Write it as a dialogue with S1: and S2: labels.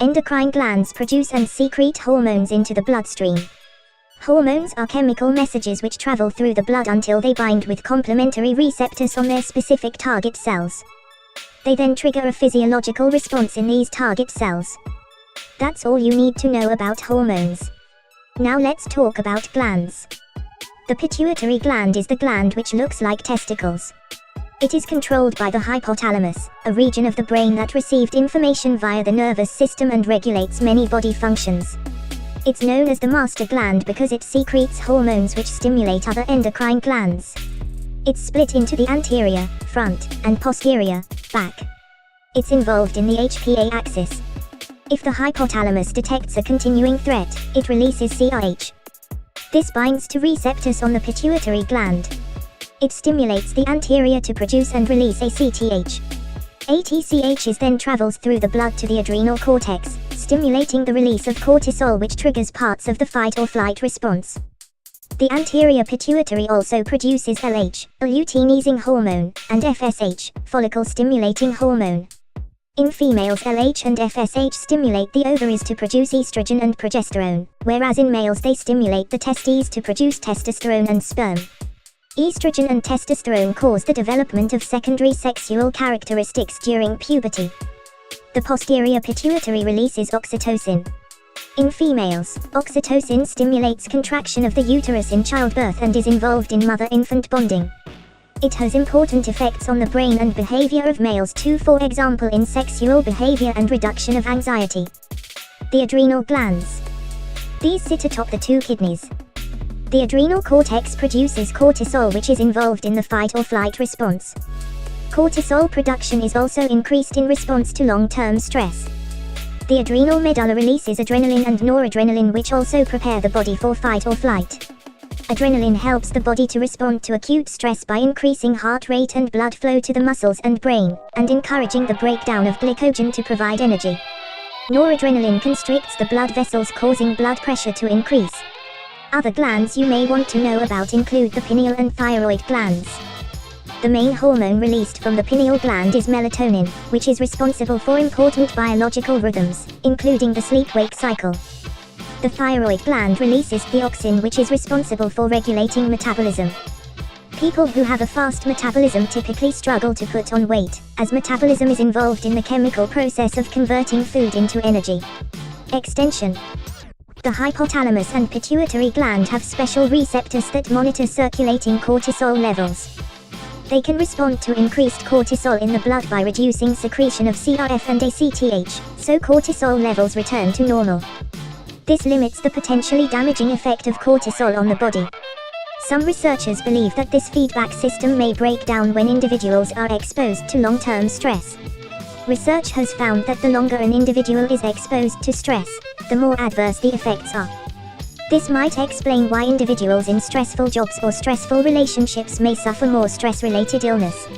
S1: endocrine glands produce and secrete hormones into the bloodstream. Hormones are chemical messages which travel through the blood until they bind with complementary receptors on their specific target cells. They then trigger a physiological response in these target cells. That's all you need to know about hormones. Now let's talk about glands. The pituitary gland is the gland which looks like testicles. It is controlled by the hypothalamus, a region of the brain that received information via the nervous system and regulates many body functions. It's known as the master gland because it secretes hormones which stimulate other endocrine glands. It's split into the anterior, front, and posterior, back. It's involved in the HPA axis. If the hypothalamus detects a continuing threat, it releases CRH. This binds to receptors on the pituitary gland. It stimulates the anterior to produce and release ACTH. ACTH then travels through the blood to the adrenal cortex, stimulating the release of cortisol which triggers parts of the fight or flight response. The anterior pituitary also produces LH, luteinizing hormone, and FSH, follicle-stimulating hormone. In females, LH and FSH stimulate the ovaries to produce estrogen and progesterone, whereas in males they stimulate the testes to produce testosterone and sperm. Estrogen and testosterone cause the development of secondary sexual characteristics during puberty. The posterior pituitary releases oxytocin. In females, oxytocin stimulates contraction of the uterus in childbirth and is involved in mother-infant bonding. It has important effects on the brain and behavior of males too, for example in sexual behavior and reduction of anxiety. The adrenal glands. These sit atop the two kidneys. The adrenal cortex produces cortisol which is involved in the fight or flight response. Cortisol production is also increased in response to long-term stress. The adrenal medulla releases adrenaline and noradrenaline which also prepare the body for fight or flight. Adrenaline helps the body to respond to acute stress by increasing heart rate and blood flow to the muscles and brain, and encouraging the breakdown of glycogen to provide energy. Noradrenaline constricts the blood vessels, causing blood pressure to increase. Other glands you may want to know about include the pineal and thyroid glands. The main hormone released from the pineal gland is melatonin, which is responsible for important biological rhythms, including the sleep-wake cycle. The thyroid gland releases thioxin which is responsible for regulating metabolism. People who have a fast metabolism typically struggle to put on weight, as metabolism is involved in the chemical process of converting food into energy. Extension. The hypothalamus and pituitary gland have special receptors that monitor circulating cortisol levels. They can respond to increased cortisol in the blood by reducing secretion of CRF and ACTH, so cortisol levels return to normal. This limits the potentially damaging effect of cortisol on the body. Some researchers believe that this feedback system may break down when individuals are exposed to long-term stress. Research has found that the longer an individual is exposed to stress, the more adverse the effects are. This might explain why individuals in stressful jobs or stressful relationships may suffer more stress-related illness.